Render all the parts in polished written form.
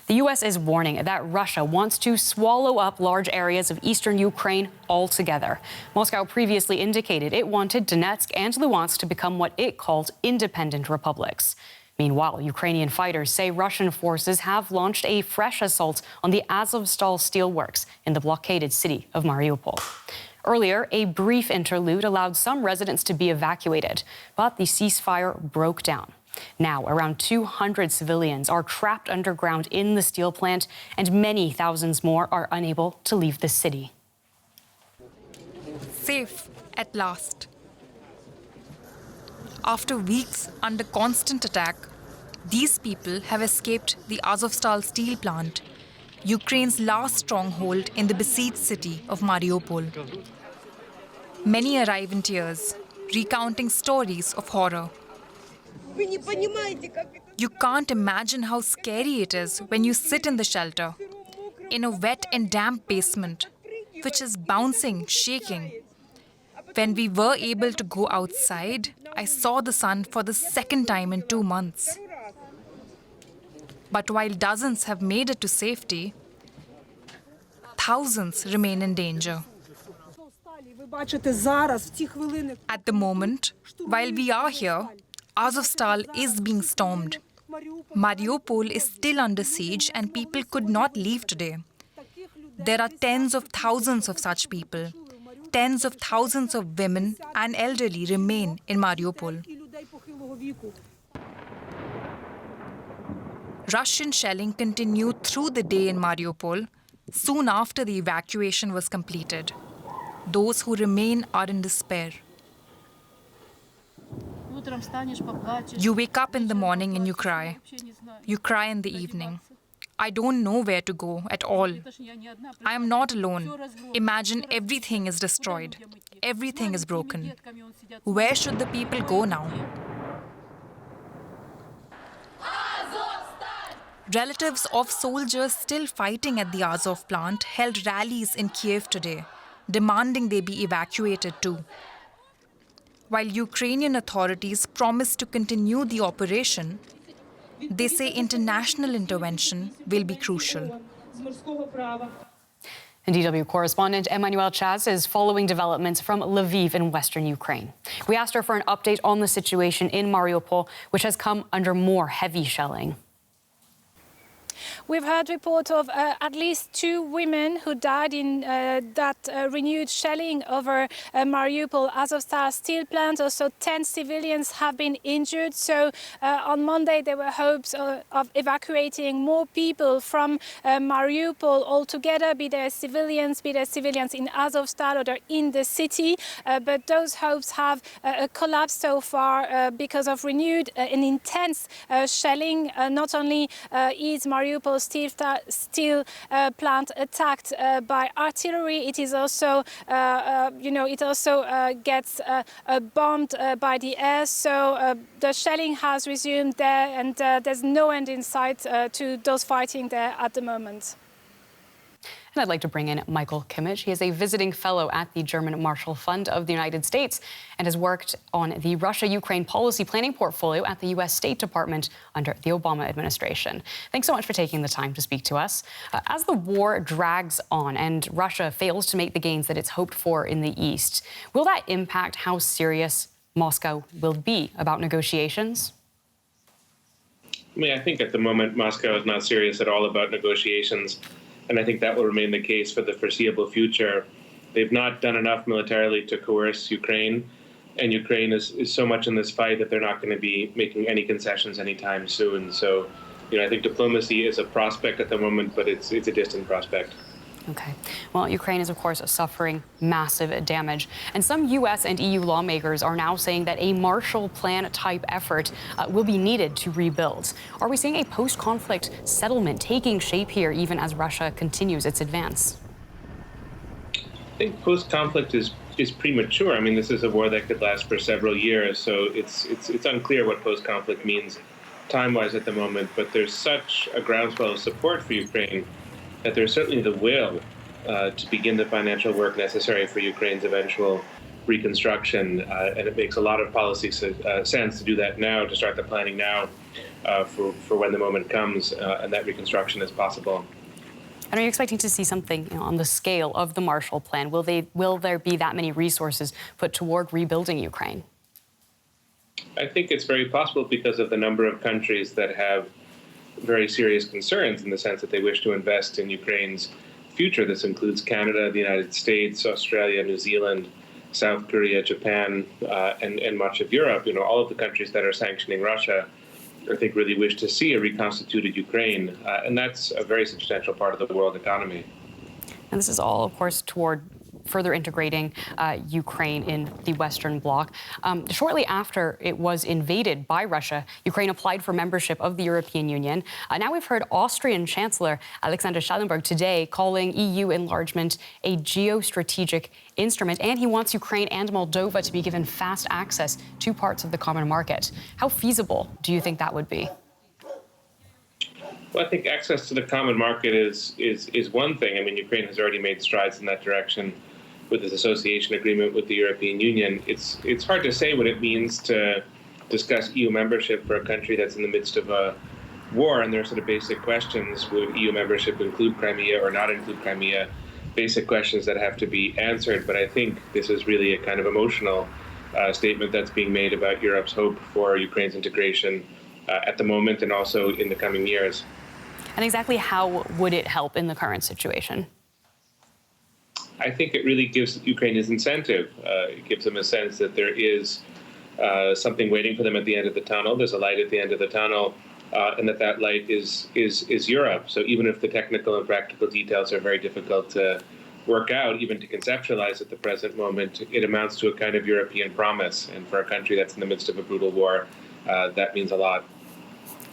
The U.S. is warning that Russia wants to swallow up large areas of eastern Ukraine altogether. Moscow previously indicated it wanted Donetsk and Luhansk to become what it called independent republics. Meanwhile, Ukrainian fighters say Russian forces have launched a fresh assault on the Azovstal steelworks in the blockaded city of Mariupol. Earlier, a brief interlude allowed some residents to be evacuated, but the ceasefire broke down. Now, around 200 civilians are trapped underground in the steel plant, and many thousands more are unable to leave the city. Safe at last. After weeks under constant attack, these people have escaped the Azovstal steel plant, Ukraine's last stronghold in the besieged city of Mariupol. Many arrive in tears, recounting stories of horror. You can't imagine how scary it is when you sit in the shelter, in a wet and damp basement, which is bouncing, shaking. When we were able to go outside, I saw the sun for the second time in 2 months. But while dozens have made it to safety, thousands remain in danger. At the moment, while we are here, Azovstal is being stormed. Mariupol is still under siege and people could not leave today. There are tens of thousands of such people. Tens of thousands of women and elderly remain in Mariupol. Russian shelling continued through the day in Mariupol, soon after the evacuation was completed. Those who remain are in despair. You wake up in the morning and you cry. You cry in the evening. I don't know where to go at all. I am not alone. Imagine everything is destroyed. Everything is broken. Where should the people go now? Relatives of soldiers still fighting at the Azov plant held rallies in Kyiv today, demanding they be evacuated too. While Ukrainian authorities promise to continue the operation, they say international intervention will be crucial. And DW correspondent Emmanuel Chaz is following developments from Lviv in western Ukraine. We asked her for an update on the situation in Mariupol, which has come under more heavy shelling. We've heard reports of at least 2 women who died in that renewed shelling over Mariupol Azovstal steel plant. Also 10 civilians have been injured. So on Monday there were hopes of evacuating more people from Mariupol altogether, be there civilians in Azovstal or in the city. But those hopes have collapsed so far because of renewed and intense shelling. Not only is Mariupol steel plant attacked by artillery, it is also, it also gets bombed by the air. So the shelling has resumed there, and there's no end in sight to those fighting there at the moment. And I'd like to bring in Michael Kimmich. He is a visiting fellow at the German Marshall Fund of the United States and has worked on the Russia-Ukraine policy planning portfolio at the U.S. State Department under the Obama administration. Thanks so much for taking the time to speak to us. As the war drags on and Russia fails to make the gains that it's hoped for in the East, will that impact how serious Moscow will be about negotiations? I think at the moment Moscow is not serious at all about negotiations. And I think that will remain the case for the foreseeable future. They've not done enough militarily to coerce Ukraine, and Ukraine is so much in this fight that they're not going to be making any concessions anytime soon. So, I think diplomacy is a prospect at the moment, but it's a distant prospect. Okay. Well, Ukraine is, of course, suffering massive damage. And some U.S. and EU lawmakers are now saying that a Marshall Plan-type effort will be needed to rebuild. Are we seeing a post-conflict settlement taking shape here, even as Russia continues its advance? I think post-conflict is premature. This is a war that could last for several years, so it's unclear what post-conflict means time-wise at the moment. But there's such a groundswell of support for Ukraine that there's certainly the will to begin the financial work necessary for Ukraine's eventual reconstruction. And it makes a lot of policy sense to do that now, to start the planning now, for when the moment comes and that reconstruction is possible. And are you expecting to see something on the scale of the Marshall Plan? Will there be that many resources put toward rebuilding Ukraine? I think it's very possible because of the number of countries that have very serious concerns in the sense that they wish to invest in Ukraine's future. This includes Canada, the United States, Australia, New Zealand, South Korea, Japan, and much of Europe. All of the countries that are sanctioning Russia, I think, really wish to see a reconstituted Ukraine, and that's a very substantial part of the world economy. And this is all, of course, toward further integrating Ukraine in the Western Bloc. Shortly after it was invaded by Russia, Ukraine applied for membership of the European Union. Now we've heard Austrian Chancellor Alexander Schallenberg today calling EU enlargement a geostrategic instrument, and he wants Ukraine and Moldova to be given fast access to parts of the common market. How feasible do you think that would be? Well, I think access to the common market is one thing. I mean, Ukraine has already made strides in that direction with its association agreement with the European Union. It's hard to say what it means to discuss EU membership for a country that's in the midst of a war, and there are sort of basic questions. Would EU membership include Crimea or not include Crimea? Basic questions that have to be answered, but I think this is really a kind of emotional statement that's being made about Europe's hope for Ukraine's integration at the moment and also in the coming years. And exactly how would it help in the current situation? I think it really gives Ukrainians incentive. It gives them a sense that there is something waiting for them at the end of the tunnel. There's a light at the end of the tunnel, and that light is Europe. So even if the technical and practical details are very difficult to work out, even to conceptualize at the present moment, it amounts to a kind of European promise. And for a country that's in the midst of a brutal war, that means a lot.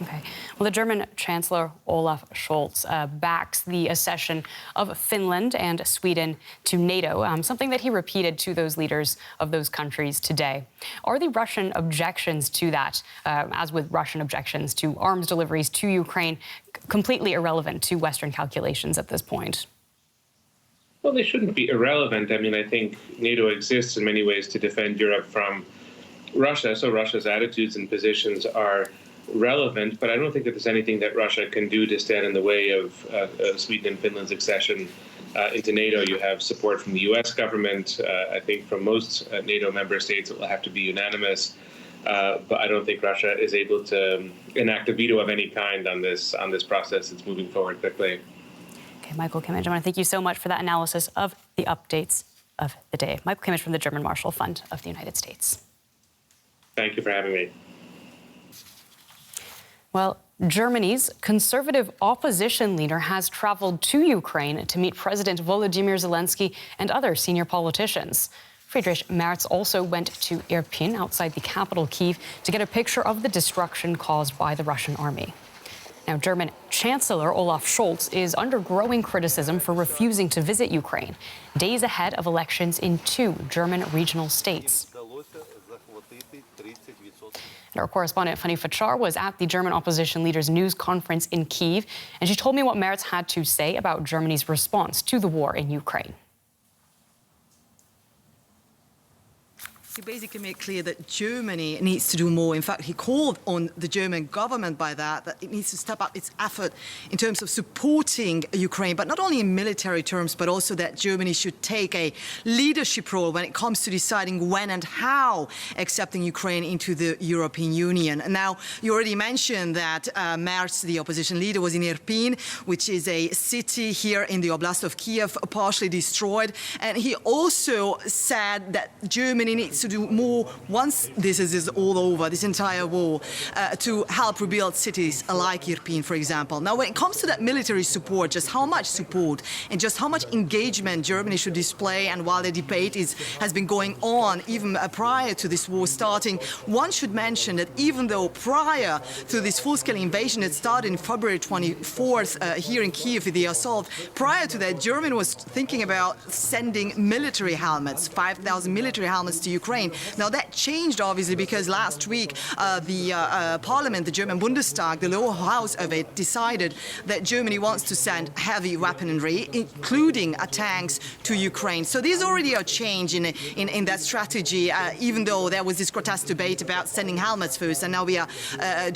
Okay. Well, the German Chancellor Olaf Scholz backs the accession of Finland and Sweden to NATO, something that he repeated to those leaders of those countries today. Are the Russian objections to that, as with Russian objections to arms deliveries to Ukraine, completely irrelevant to Western calculations at this point? Well, they shouldn't be irrelevant. I mean, I think NATO exists in many ways to defend Europe from Russia, so Russia's attitudes and positions are relevant, but I don't think that there's anything that Russia can do to stand in the way of Sweden and Finland's accession into NATO. You have support from the U.S. government. I think from most NATO member states it will have to be unanimous, but I don't think Russia is able to enact a veto of any kind on this process. It's moving forward quickly. Okay, Michael Kimmage, I want to thank you so much for that analysis of the updates of the day. Michael Kimmage from the German Marshall Fund of the United States. Thank you for having me. Well, Germany's conservative opposition leader has traveled to Ukraine to meet President Volodymyr Zelenskyy and other senior politicians. Friedrich Merz also went to Irpin, outside the capital, Kyiv, to get a picture of the destruction caused by the Russian army. Now, German Chancellor Olaf Scholz is under growing criticism for refusing to visit Ukraine, days ahead of elections in 2 German regional states. And our correspondent Fanny Fachar was at the German opposition leader's news conference in Kyiv, and she told me what Merz had to say about Germany's response to the war in Ukraine. He basically made clear that Germany needs to do more. In fact, he called on the German government by that it needs to step up its effort in terms of supporting Ukraine, but not only in military terms, but also that Germany should take a leadership role when it comes to deciding when and how accepting Ukraine into the European Union. And now, you already mentioned that Merz, the opposition leader, was in Irpin, which is a city here in the Oblast of Kyiv, partially destroyed. And he also said that Germany needs to do more once this is all over, this entire war, to help rebuild cities like Irpin, for example. Now, when it comes to that military support, just how much support and just how much engagement Germany should display, and while the debate has been going on even prior to this war starting, one should mention that even though prior to this full-scale invasion that started in February 24th here in Kyiv, the assault, prior to that, Germany was thinking about sending military helmets, 5,000 military helmets to Ukraine, Ukraine. Now, that changed, obviously, because last week the parliament, the German Bundestag, the lower house of it, decided that Germany wants to send heavy weaponry, including tanks, to Ukraine. So there's already a change in that strategy, even though there was this grotesque debate about sending helmets first, and now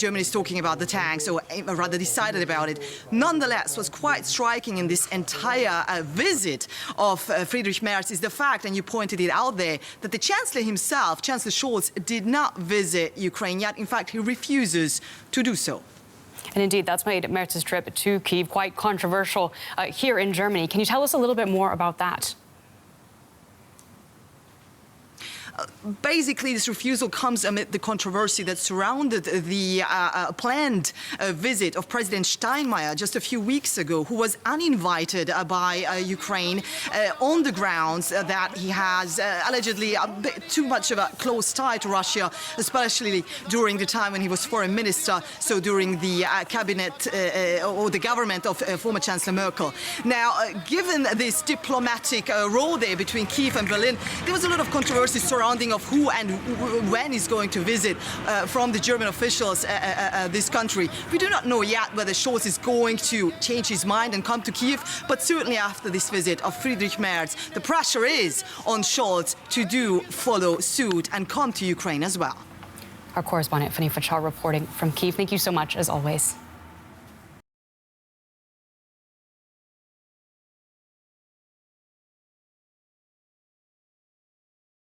Germany is talking about the tanks, or rather decided about it. Nonetheless, what's quite striking in this entire visit of Friedrich Merz is the fact, and you pointed it out there, that the Chancellor himself, Chancellor Scholz, did not visit Ukraine yet. In fact, he refuses to do so. And indeed, that's made Merz's trip to Kyiv quite controversial here in Germany. Can you tell us a little bit more about that? Basically, this refusal comes amid the controversy that surrounded the planned visit of President Steinmeier just a few weeks ago, who was uninvited by Ukraine on the grounds that he has allegedly a bit too much of a close tie to Russia, especially during the time when he was foreign minister, so during the cabinet or the government of former Chancellor Merkel. Now, given this diplomatic role there between Kyiv and Berlin, there was a lot of controversy surrounding of who and when is going to visit from the German officials this country. We do not know yet whether Scholz is going to change his mind and come to Kyiv, but certainly after this visit of Friedrich Merz, the pressure is on Scholz to follow suit and come to Ukraine as well. Our correspondent Fanny Fachar reporting from Kyiv. Thank you so much, as always.